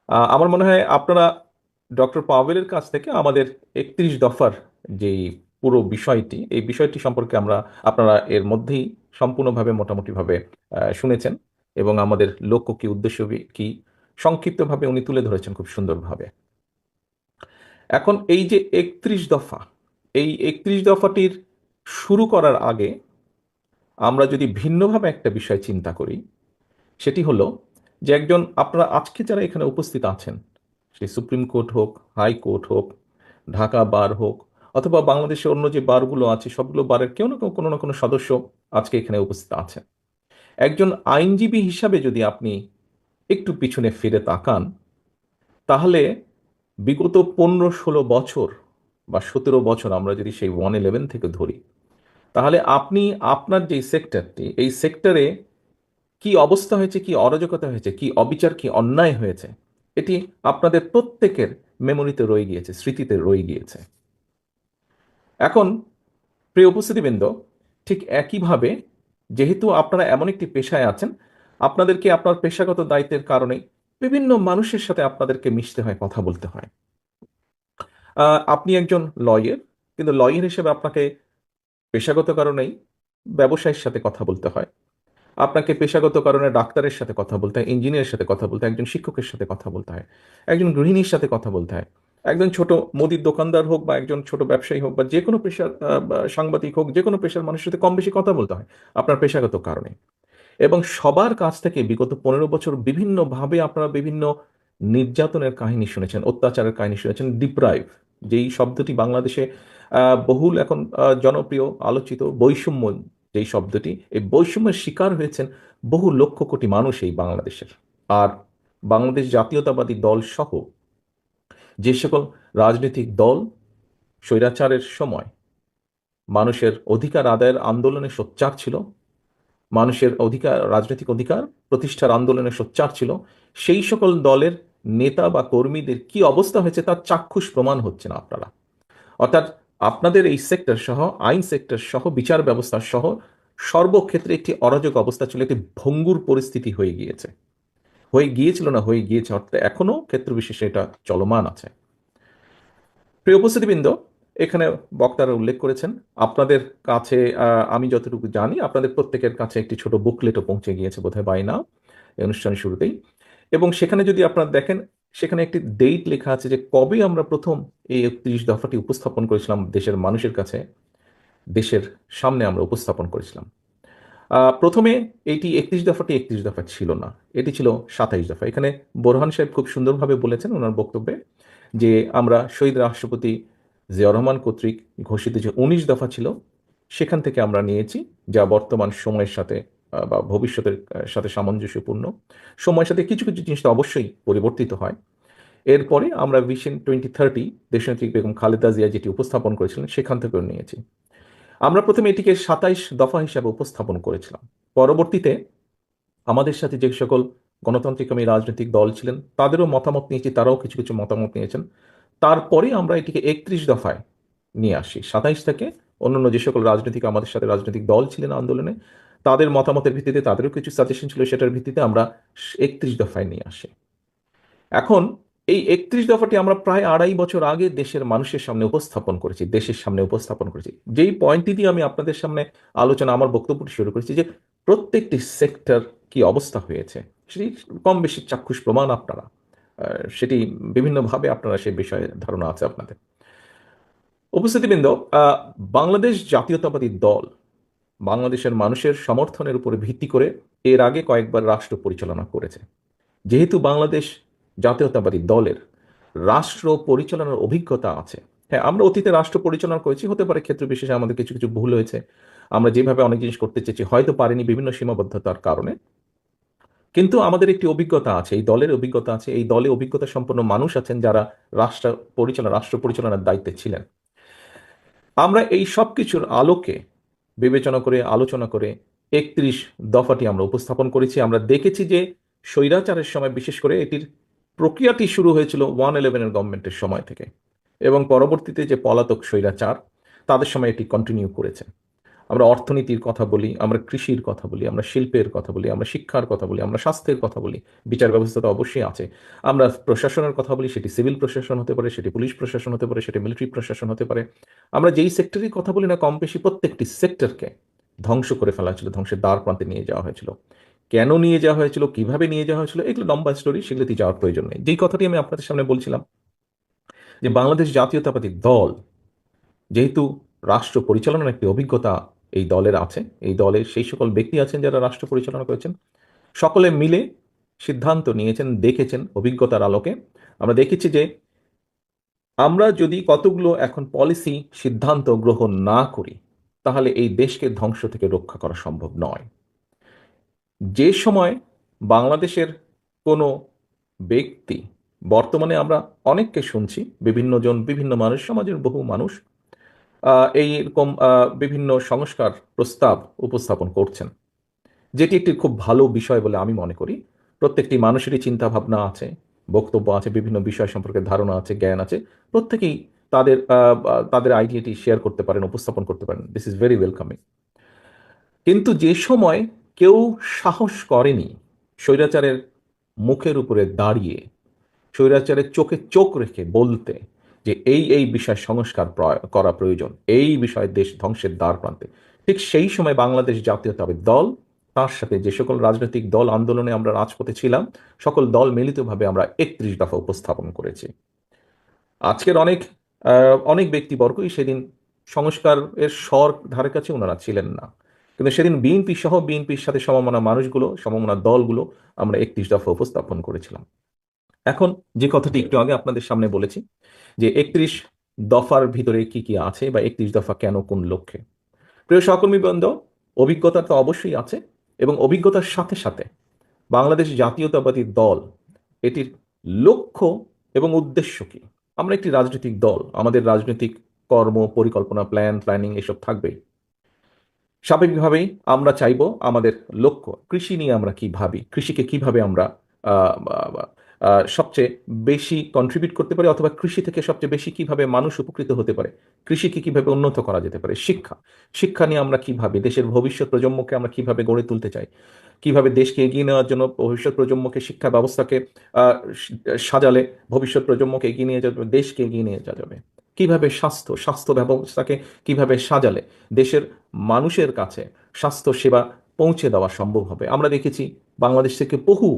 আমার মনে হয় আপনারা ডক্টর পাভেলের কাছ থেকে আমাদের 31 দফার যে পুরো বিষয়টি, এই বিষয়টি সম্পর্কে আপনারা এর মধ্যেই সম্পূর্ণভাবে মোটামুটিভাবে শুনেছেন, এবং আমাদের লক্ষ্য কি, উদ্দেশ্য কি সংক্ষিপ্তভাবে উনি তুলে ধরেছেন খুব সুন্দরভাবে। এখন এই যে 31 দফা, এই 31 দফাটির শুরু করার আগে আমরা যদি ভিন্নভাবে একটা বিষয় চিন্তা করি, সেটি হলো যে আপনারা আজকে যারা এখানে উপস্থিত আছেন, সে সুপ্রিম কোর্ট হোক, হাই কোর্ট হোক, ঢাকা বার হোক, অথবা বাংলাদেশের অন্য যে বারগুলো আছে সবগুলো বারের কেউ না কেউ কোনো না কোনো সদস্য আজকে এখানে উপস্থিত আছেন। একজন আইনজীবী হিসাবে যদি আপনি একটু পিছনে ফিরে তাকান, তাহলে বিগত 15-16 বছর বা 17 বছর আমরা যদি সেই 111 থেকে ধরি, তাহলে আপনি আপনার যে সেক্টরটি, এই সেক্টরে কি অবস্থা হয়েছে, কি অরাজকতা হয়েছে, কি অবিচার, কি অন্যায় হয়েছে, এটি আপনাদের প্রত্যেকের মেমোরিতে রয়ে গিয়েছে, স্মৃতিতে রয়ে গিয়েছে। এখন প্রিয় উপস্থিতিবৃন্দ, ঠিক একইভাবে যেহেতু আপনারা এমন একটি পেশায় আছেন, আপনাদেরকে আপনার পেশাগত দায়িত্বের কারণে বিভিন্ন মানুষের সাথে আপনাদেরকে মিশতে হয়, কথা বলতে হয়। আপনি একজন লয়ার, কিন্তু লয়ার হিসেবে আপনাকে পেশাগত কারণেই ব্যবসায়ীর সাথে কথা বলতে হয়। আপনাকে পেশাগত কারণে ডাক্তারের সাথে কথা বলতে হয়, ইঞ্জিনিয়ারের সাথে কথা বলতে হয়, একজন শিক্ষকের সাথে কথা বলতে হয়, একজন গৃহিণীর সাথে কথা বলতে হয়, একজন ছোট মুদির দোকানদার হোক বা একজন ছোট ব্যবসায়ী হোক বা যে কোনো পেশার বা সাংবাদিক হোক, যে কোনো পেশার মানুষের সাথে কম বেশি কথা বলতে হয় আপনার পেশাগত কারণে। এবং সবার কাছ থেকে বিগত 15 বছর বিভিন্নভাবে আপনারা বিভিন্ন নির্যাতনের কাহিনী শুনেছেন, অত্যাচারের কাহিনী শুনেছেন, ডিপ্রাইভ, যেই শব্দটি বাংলাদেশে বহুল এখন জনপ্রিয় আলোচিত, বৈষম্য যেই শব্দটি, এই বৈষম্যের শিকার হয়েছেন বহু লক্ষ কোটি মানুষ এই বাংলাদেশের। আর বাংলাদেশ জাতীয়তাবাদী দল সহ যে সকল রাজনৈতিক দল স্বৈরাচারের সময় মানুষের অধিকার আদায়ের আন্দোলনে সোচ্চার ছিল, মানুষের অধিকার, রাজনৈতিক অধিকার প্রতিষ্ঠার আন্দোলনে সোচ্চার ছিল, সেই সকল দলের নেতা বা কর্মীদের কি অবস্থা হয়েছে তার চাক্ষুষ প্রমাণ হচ্ছে না আপনারা। অর্থাৎ আপনাদের এই সেক্টর সহ, আইন সেক্টর সহ, বিচার ব্যবস্থা সহ সর্বক্ষেত্রে একটি অরাজক অবস্থা ছিল, একটি ভঙ্গুর পরিস্থিতি হয়ে গিয়েছে, হয়ে গিয়েছিল না হয়ে গিয়েছে, অর্থাৎ এখনো ক্ষেত্র বিশেষে এটা চলমান আছে। প্রিয় উপস্থিতিবৃন্দ, এখানে বক্তারা উল্লেখ করেছেন আপনাদের কাছে, আমি যতটুকু জানি আপনাদের প্রত্যেকের কাছে একটি ছোট বুকলেটও পৌঁছে গিয়েছে বোধহয় বাই নাও, এই অনুষ্ঠানের শুরুতেই। এবং সেখানে যদি আপনারা দেখেন, সেখানে একটি ডেট লেখা আছে যে কবে আমরা প্রথম এই 31 দফাটি উপস্থাপন করেছিলাম দেশের মানুষের কাছে, দেশের সামনে আমরা উপস্থাপন করেছিলাম। প্রথমে এইটি 31 দফাটি 31 দফা ছিল না, এটি ছিল 27 দফা। এখানে বোরহান সাহেব খুব সুন্দরভাবে বলেছেন ওনার বক্তব্যে যে আমরা শহীদ রাষ্ট্রপতি জিয়াউর রহমান কর্তৃক ঘোষিত যে 19 দফা ছিল, সেখান থেকে আমরা নিয়েছি, যা বর্তমান সময়ের সাথে বা ভবিষ্যতের সাথে সামঞ্জস্যপূর্ণ। সময়ের সাথে কিছু কিছু জিনিস তো অবশ্যই পরিবর্তিত হয়। এরপরে আমরা ভিশন 2030 দেশনেত্রী বেগম খালেদা জিয়া যেটি উপস্থাপন করেছিলেন সেখান থেকেও নিয়েছি। আমরা প্রথমে এটিকে 27 দফা হিসাবে উপস্থাপন করেছিলাম। পরবর্তীতে আমাদের সাথে যে সকল গণতান্ত্রিকমী রাজনৈতিক দল ছিলেন তাদেরও মতামত নিয়েছি, তারাও কিছু কিছু মতামত নিয়েছেন। তারপরে আমরা এটিকে 31 দফায় নিয়ে আসি। 27 থেকে অন্যান্য যে সকল আমাদের সাথে রাজনৈতিক দল ছিলেন আন্দোলনে, তাদের মতামতের ভিত্তিতে, তাদেরও কিছু সাজেশন ছিল, সেটার ভিত্তিতে আমরা 31 দফায় নিয়ে আসি। এখন এই 31 দফাটি আমরা প্রায় 2.5 বছর আগে দেশের মানুষের সামনে উপস্থাপন করেছি, দেশের সামনে উপস্থাপন করেছি। যেই পয়েন্টটি দিয়ে আমি আপনাদের সামনে আমার বক্তব্যটি শুরু করেছি, যে প্রত্যেকটি সেক্টর কি অবস্থা হয়েছে, সেটি কম বেশি চাক্ষুষ প্রমাণ আপনারা, সেটি বিভিন্নভাবে আপনারা সে বিষয়ে ধারণা আছে আপনাদের। উপস্থিতিবৃন্দ, আহ, বাংলাদেশ জাতীয়তাবাদী দল বাংলাদেশের মানুষের সমর্থনের উপরে ভিত্তি করে এর আগে কয়েকবার রাষ্ট্র পরিচালনা করেছে। যেহেতু বাংলাদেশ জাতীয়তাবাদী দলের রাষ্ট্র পরিচালনার অভিজ্ঞতা আছে, হ্যাঁ, আমরা অতীতে রাষ্ট্র পরিচালনা করেছি, হতে পারে ক্ষেত্র বিশেষে আমাদের কিছু কিছু ভুল হয়েছে, আমরা যেভাবে অনেক জিনিস করতে চেয়েছি হয়তো পারিনি বিভিন্ন সীমাবদ্ধতার কারণে, কিন্তু আমাদের একটি অভিজ্ঞতা আছে, এই দলের অভিজ্ঞতা আছে, এই দলে অভিজ্ঞতা সম্পন্ন মানুষ আছেন যারা রাষ্ট্র পরিচালনার দায়িত্বে ছিলেন। আমরা এই সব কিছুর আলোকে বিবেচনা করে, আলোচনা করে 31 দফাটি আমরা উপস্থাপন করেছি। আমরা দেখেছি যে স্বৈরাচারের সময় বিশেষ করে এটির প্রক্রিয়াটি শুরু হয়েছিল 111-এর গভর্নমেন্টের সময় থেকে, এবং পরবর্তীতে যে পলাতক স্বৈরাচার তাদের সময় এটি কন্টিনিউ করেছে। আমরা অর্থনীতির কথা বলি, আমরা কৃষির কথা বলি, আমরা শিল্পের কথা বলি, আমরা শিক্ষার কথা বলি, আমরা স্বাস্থ্যের কথা বলি, বিচার ব্যবস্থা তো অবশ্যই আছে। আমরা প্রশাসনের কথা বলি, সেটি সিভিল প্রশাসন হতে পারে, সেটি পুলিশ প্রশাসন হতে পারে, সেটি মিলিটারি প্রশাসন হতে পারে। আমরা যেই সেক্টরের কথা বলি না, কম বেশি প্রত্যেকটি সেক্টরকে ধ্বংস করে ফেলা হয়েছিল, ধ্বংসের দ্বার প্রান্তে নিয়ে যাওয়া হয়েছিল। কেন নিয়ে যাওয়া হয়েছিল, কিভাবে নিয়ে যাওয়া হয়েছিল, এগুলো লম্বা স্টোরি, সেগুলোতে যাওয়ার প্রয়োজন নেই। যেই কথাটি আমি আপনাদের সামনে বলছিলাম, যে বাংলাদেশ জাতীয়তাবাদী দল যেহেতু রাষ্ট্র পরিচালনার একটি অভিজ্ঞতা এই দলের আছে, এই দলের সেই সকল ব্যক্তি আছেন যারা রাষ্ট্র পরিচালনা করেছেন, সকলে মিলে সিদ্ধান্ত নিয়েছেন, দেখেছেন অভিজ্ঞতার আলোকে। আমরা দেখেছি যে আমরা যদি কতগুলো এখন পলিসি সিদ্ধান্ত গ্রহণ না করি, তাহলে এই দেশকে ধ্বংস থেকে রক্ষা করা সম্ভব নয়। যে সময় বাংলাদেশের কোনো ব্যক্তি, বর্তমানে আমরা অনেককে শুনছি, বিভিন্ন জন, বিভিন্ন মানুষ, সমাজের বহু মানুষ এইরকম বিভিন্ন সংস্কার প্রস্তাব উপস্থাপন করছেন, যেটি একটি খুব ভালো বিষয় বলে আমি মনে করি। প্রত্যেকটি মানুষেরই চিন্তা ভাবনা আছে, বক্তব্য আছে, বিভিন্ন বিষয় সম্পর্কে ধারণা আছে, জ্ঞান আছে। প্রত্যেকেই তাদের আইডিয়াটি শেয়ার করতে পারেন, উপস্থাপন করতে পারেন। This is very welcoming. কিন্তু যে সময় কেউ সাহস করেনি স্বৈরাচারের মুখের উপরে দাঁড়িয়ে, স্বৈরাচারের চোখে চোখ রেখে বলতে যে এই বিষয় সংস্কার করা প্রয়োজন, এই বিষয়ে দেশ ধ্বংসের দ্বার প্রান্তে, ঠিক সেই সময় বাংলাদেশ জাতীয়তাবাদী দল, তার সাথে যে সকল রাজনৈতিক দল আন্দোলনে আমরা রাজপথে ছিলাম, সকল দল মিলিতভাবে আমরা 31 দফা উপস্থাপন করেছি। আজকের অনেক ব্যক্তিবর্গই সেদিন সংস্কারের স্বর ধারে কাছে ওনারা ছিলেন না, কিন্তু সেদিন বিএনপি সহ বিএনপির সাথে সমমনা মানুষগুলো, সমমনা দলগুলো আমরা 31 দফা উপস্থাপন করেছিলাম। এখন যে কথাটি একটু আগে আপনাদের সামনে বলেছি, যে 31 দফার ভিতরে কি কি আছে, বা 31 দফা কেন, কোন লক্ষ্যে। প্রিয় সহকর্মীবৃন্দ, অভিজ্ঞতা তো অবশ্যই আছে, এবং অভিজ্ঞতার সাথে সাথে বাংলাদেশ জাতীয়তাবাদী দল, এটির লক্ষ্য এবং উদ্দেশ্য কি। আমরা একটি রাজনৈতিক দল, আমাদের রাজনৈতিক কর্ম পরিকল্পনা, প্ল্যানিং এসব থাকবে। স্বাভাবিকভাবেই আমরা চাইবো আমাদের লক্ষ্য, কৃষি নিয়ে আমরা কি ভাবি, কৃষিকে কিভাবে আমরা আহ, আহ, সবচেয়ে বেশি কন্ট্রিবিউট করতে পারি, অথবা কৃষি থেকে সবচেয়ে বেশি কিভাবে মানুষ উপকৃত হতে পারে, কৃষিকে কিভাবে উন্নত করা যেতে পারে। শিক্ষা নিয়ে আমরা কি ভাবি, দেশের ভবিষ্যৎ প্রজন্মকে আমরা কিভাবে গড়ে তুলতে চাই, কিভাবে দেশকে এগিয়ে নেওয়ার জন্য ভবিষ্যৎ প্রজন্মকে, শিক্ষা ব্যবস্থাকে আহ, সাজালে ভবিষ্যৎ প্রজন্মকে এগিয়ে নিয়ে যাবে, দেশকে এগিয়ে নিয়ে যাওয়া যাবে। কিভাবে স্বাস্থ্য ব্যবস্থাকে কিভাবে সাজালে দেশের মানুষের কাছে স্বাস্থ্য সেবা পৌঁছে দেওয়া সম্ভব হবে। আমরা দেখেছি বাংলাদেশ থেকে বহু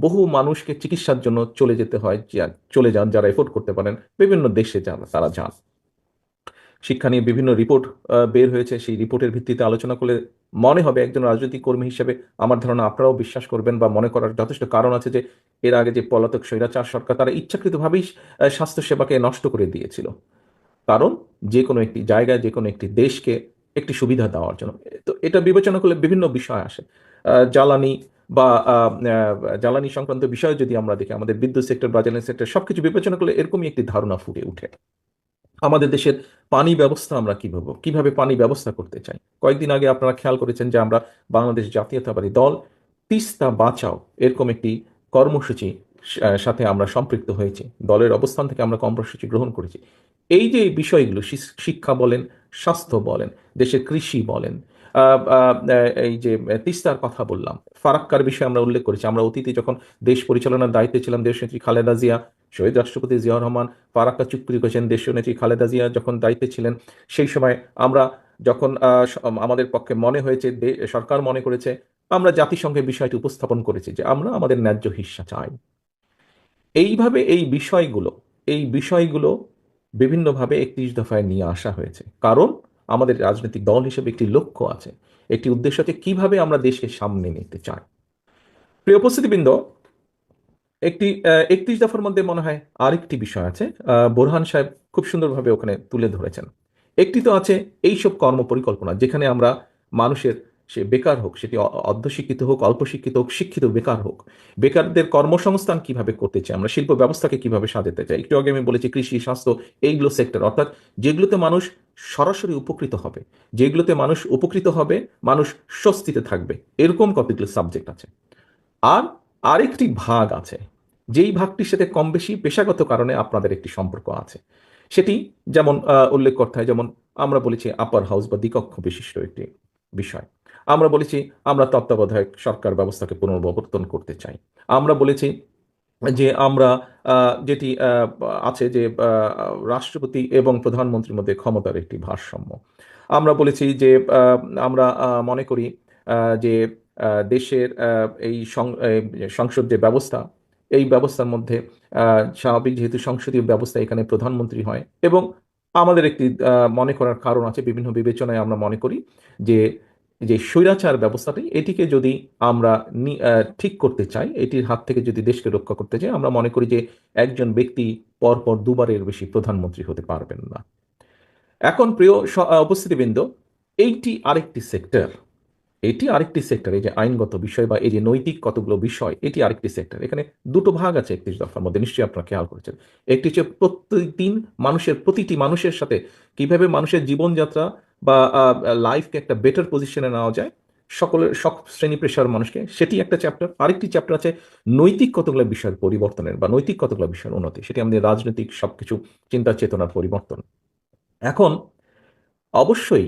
বহু মানুষকে চিকিৎসার জন্য চলে যেতে হয়, চলে যান যারা এফোর্ড করতে পারেন, বিভিন্ন দেশে যান, তারা যান। শিক্ষা নিয়ে বিভিন্ন রিপোর্ট বের হয়েছে, সেই রিপোর্টের ভিত্তিতে আলোচনা করলে মনে হবে, একজন রাজনৈতিক কর্মী হিসেবে আমার ধারণা আপনারাও বিশ্বাস করবেন, বা মনে করার যথেষ্ট কারণ আছে, যে এর আগে যে পলাতক স্বৈরাচার সরকার, তারা ইচ্ছাকৃতভাবেই স্বাস্থ্য সেবাকে নষ্ট করে দিয়েছিল, কারণ যে কোনো একটি জায়গায়, যে কোনো একটি দেশকে একটি সুবিধা দেওয়ার জন্য। তো এটা বিবেচনা করলে বিভিন্ন বিষয় আসে, জ্বালানি বা জ্বালানি সংক্রান্ত বিষয় যদি আমরা দেখি, আমাদের বিদ্যুৎ সেক্টর বা জ্বালানি সেক্টর, সবকিছু বিবেচনা করলে এরকমই একটি ধারণা ফুটে ওঠে। আমাদের দেশের পানি ব্যবস্থা আমরা কিভাবে পানি ব্যবস্থা করতে চাই। কয়েকদিন আগে আপনারা খেয়াল করেছেন যে আমরা বাংলাদেশ জাতীয়তাবাদী দল তিস্তা বাঁচাও এরকম একটি কর্মসূচি সাথে আমরা সম্পৃক্ত হয়েছি, দলের অবস্থান থেকে আমরা কর্মসূচি গ্রহণ করেছি। এই যে বিষয়গুলো, শিক্ষা বলেন, স্বাস্থ্য বলেন, দেশের কৃষি বলেন, এই যে তিস্তার কথা বললাম, ফারাক্কার বিষয়ে আমরা উল্লেখ করেছি। আমরা অতীতে যখন দেশ পরিচালনার দায়িত্বে ছিলাম, দেশনেত্রী খালেদা জিয়া, শহীদ রাষ্ট্রপতি জিয়াউর রহমান ফারাক্কা চুক্তি করেছেন, দেশনেত্রী খালেদা জিয়া যখন দায়িত্বে ছিলেন, সেই সময় আমরা যখন আমাদের পক্ষে মনে হয়েছে, সরকার মনে করেছে, আমরা জাতিসংঘে বিষয়টি উপস্থাপন করেছি যে আমরা আমাদের ন্যায্য হিস্সা চাই। এইভাবে এই বিষয়গুলো বিভিন্নভাবে 31 দফায় নিয়ে আসা হয়েছে, কারণ আমাদের রাজনৈতিক দল হিসেবে একটি লক্ষ্য আছে, একটি উদ্দেশ্য আছে, কিভাবে আমরা দেশকে সামনে নিতে চাই। প্রিয় উপস্থিতিবৃন্দ, একটি 31 দফার মধ্যে মনে হয় আরেকটি বিষয় আছে, বোরহান সাহেব খুব সুন্দরভাবে ওখানে তুলে ধরেছেন। একটি তো আছে এইসব কর্ম পরিকল্পনা, যেখানে আমরা মানুষের, সে বেকার হোক, সেটি অর্ধশিক্ষিত হোক, অল্প শিক্ষিত হোক, শিক্ষিত বেকার হোক, বেকারদের কর্মসংস্থান কিভাবে করতে চাই, আমরা শিল্প ব্যবস্থাকে কিভাবে সাজাতে চাই। একটু আগে আমি বলেছি কৃষি, স্বাস্থ্য, এইগুলো সেক্টর, অর্থাৎ যেগুলোতে মানুষ সরাসরি উপকৃত হবে, যেগুলোতে মানুষ উপকৃত হবে, মানুষ স্বস্তিতে থাকবে, এরকম কতগুলো সাবজেক্ট আছে। আর আরেকটি ভাগ আছে, যেই ভাগটির সাথে কম বেশি পেশাগত কারণে আপনাদের একটি সম্পর্ক আছে। সেটি যেমন উল্লেখ করতে হয়, যেমন আমরা বলেছি আপার হাউস বা দ্বিকক্ষ বিশিষ্ট একটি বিষয়। আমরা বলেছি আমরা তত্ত্বাবধায়ক সরকার ব্যবস্থাকে পুনর্বিবর্তন করতে চাই। আমরা বলেছি যে আমরা যেটি আছে যে রাষ্ট্রপতি এবং প্রধানমন্ত্রীর মধ্যে ক্ষমতার একটি ভারসাম্য। আমরা বলেছি যে আমরা মনে করি যে দেশের এই সংসদ যে ব্যবস্থা, এই ব্যবস্থার মধ্যে স্বাভাবিক যেহেতু সংসদীয় ব্যবস্থা, এখানে প্রধানমন্ত্রী হয় এবং আমাদের একটি মনে করার কারণ আছে, বিভিন্ন বিবেচনায় আমরা মনে করি যে যে স্বৈরাচার ব্যবস্থাটি, এটিকে যদি আমরা ঠিক করতে চাই, এটির হাত থেকে যদি দেশকে রক্ষা করতে চাই, আমরা মনে করি যে একজন ব্যক্তি পরপর দুবারের বেশি প্রধানমন্ত্রী হতে পারবেন না। এখন প্রিয় উপস্থিতিবৃন্দ, এইটি আরেকটি সেক্টর, এটি আরেকটি সেক্টর, এই যে আইনগত বিষয় বা এই যে নৈতিক কতগুলো বিষয়, এটি আরেকটি সেক্টর। এখানে দুটো ভাগ আছে 31 দফার মধ্যে, নিশ্চয়ই আপনারা খেয়াল করেছেন। একটি হচ্ছে প্রতিদিন প্রতিটি মানুষের সাথে কিভাবে মানুষের জীবনযাত্রা বা লাইফকে একটা বেটার পজিশনে নেওয়া যায়, সকলের সব শ্রেণী পেশার মানুষকে, সেটি একটা চ্যাপ্টার। আরেকটি চ্যাপ্টার আছে নৈতিক কতগুলো বিষয়ের পরিবর্তনের বা নৈতিক কতগুলো বিষয়ের উন্নতি, সেটি আমাদের রাজনৈতিক সবকিছু চিন্তা চেতনার পরিবর্তন। এখন অবশ্যই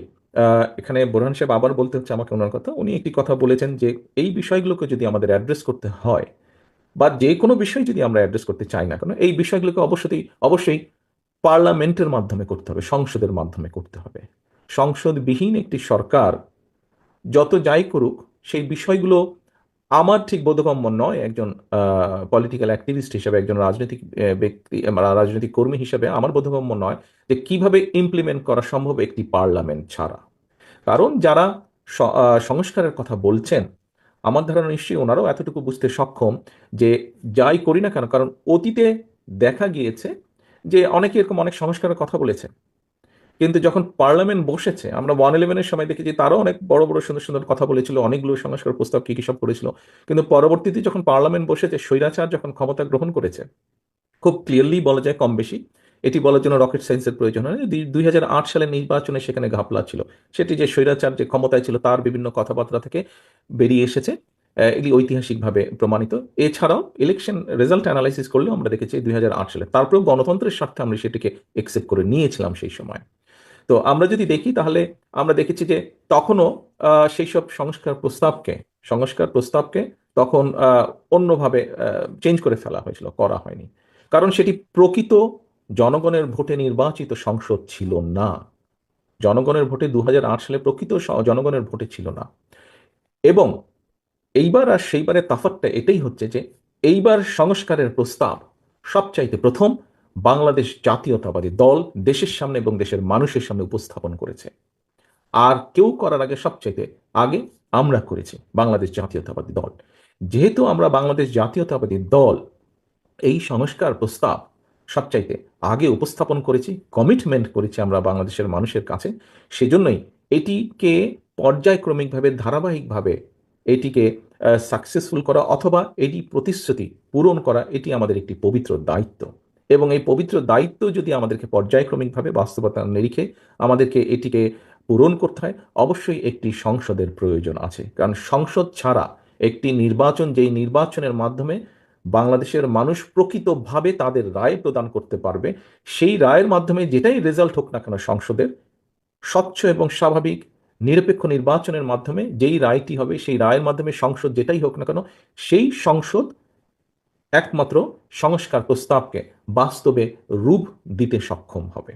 এখানে বোরহান সাহেব আবার বলতে হচ্ছে আমাকে ওনার কথা। উনি একটি কথা বলেছেন যে এই বিষয়গুলোকে যদি আমাদের অ্যাড্রেস করতে হয় বা যে কোনো বিষয় যদি আমরা অ্যাড্রেস করতে চাই না কেন, এই বিষয়গুলোকে অবশ্যই অবশ্যই পার্লামেন্টের মাধ্যমে করতে হবে, সংসদের মাধ্যমে করতে হবে। সংসদবিহীন একটি সরকার যত যাই করুক, সেই বিষয়গুলো আমার ঠিক বোধগম্য নয় একজন পলিটিক্যাল অ্যাক্টিভিস্ট হিসেবে, একজন রাজনৈতিক ব্যক্তি, রাজনৈতিক কর্মী হিসেবে আমার বোধগম্য নয় যে কিভাবে ইমপ্লিমেন্ট করা সম্ভব একটি পার্লামেন্ট ছাড়া। কারণ যারা সংস্কারের কথা বলছেন, আমার ধারণা নিশ্চয়ই ওনারাও এতটুকু বুঝতে সক্ষম যে যাই করি না কেন, কারণ অতীতে দেখা গিয়েছে যে অনেকে এরকম অনেক সংস্কারের কথা বলেছে, কিন্তু যখন পার্লামেন্ট বসেছে, আমরা 111-এর সময় দেখেছি তারাও অনেক বড় বড় সুন্দর সুন্দর কথা বলেছিল, অনেকগুলো সংস্কার প্রস্তাব কি কি সব করেছিল, কিন্তু পরবর্তীতে যখন পার্লামেন্ট বসেছে, স্বৈরাচার যখন ক্ষমতা গ্রহণ করেছে, খুব ক্লিয়ারলি বলা যায়, কম বেশি এটি বলার জন্য রকেট সায়েন্সের প্রয়োজন হয় না। 2008 সালের নির্বাচনে সেখানে ঘাপলা ছিল, সেটি যে স্বৈরাচার যে ক্ষমতায় ছিল তার বিভিন্ন কথাবার্তা থেকে বেরিয়ে এসেছে, এগুলি ঐতিহাসিকভাবে প্রমাণিত। এছাড়াও ইলেকশন রেজাল্ট অ্যানালাইসিস করলেও আমরা দেখেছি 2008 সালে, তারপরেও গণতন্ত্রের স্বার্থে আমরা সেটিকে একসেপ্ট করে নিয়েছিলাম সেই সময়। তো আমরা যদি দেখি তাহলে আমরা দেখেছি যে তখনও সেই সব সংস্কার প্রস্তাবকে তখন অন্যভাবে চেঞ্জ করে ফেলা হয়েছিল, করা হয়নি, কারণ সেটি প্রকৃত জনগণের ভোটে নির্বাচিত সংসদ ছিল না। জনগণের ভোটে 2008 সালে প্রকৃত জনগণের ভোটে ছিল না। এবং এইবার আর সেইবারের তফাৎটা এটাই হচ্ছে যে এইবার সংস্কারের প্রস্তাব সবচাইতে প্রথম বাংলাদেশ জাতীয়তাবাদী দল দেশের সামনে এবং দেশের মানুষের সামনে উপস্থাপন করেছে। আর কেউ করার আগে, সবচাইতে আগে আমরা করেছি, বাংলাদেশ জাতীয়তাবাদী দল। যেহেতু আমরা বাংলাদেশ জাতীয়তাবাদী দল এই সংস্কার প্রস্তাব সবচাইতে আগে উপস্থাপন করেছি, কমিটমেন্ট করেছি আমরা বাংলাদেশের মানুষের কাছে, সেজন্যই এটিকে পর্যায়ক্রমিকভাবে, ধারাবাহিকভাবে এটিকে সাকসেসফুল করা অথবা এটি প্রতিশ্রুতি পূরণ করা, এটি আমাদের একটি পবিত্র দায়িত্ব। এবং এই পবিত্র দায়িত্ব যদি আমাদেরকে পর্যায়ক্রমিকভাবে বাস্তবতার নিরিখে আমাদেরকে এটিকে পূরণ করতে হয়, অবশ্যই একটি সংসদের প্রয়োজন আছে। কারণ সংসদ ছাড়া একটি নির্বাচন, যেই নির্বাচনের মাধ্যমে বাংলাদেশের মানুষ প্রকৃতভাবে তাদের রায় প্রদান করতে পারবে, সেই রায়ের মাধ্যমে যেটাই রেজাল্ট হোক না কেন সংসদের, স্বচ্ছ এবং স্বাভাবিক নিরপেক্ষ নির্বাচনের মাধ্যমে যেই রায়টি হবে, সেই রায়ের মাধ্যমে সংসদ যেটাই হোক না কেন, সেই সংসদ একমাত্র সংস্কার প্রস্তাবকে বাস্তবে রূপ দিতে সক্ষম হবে।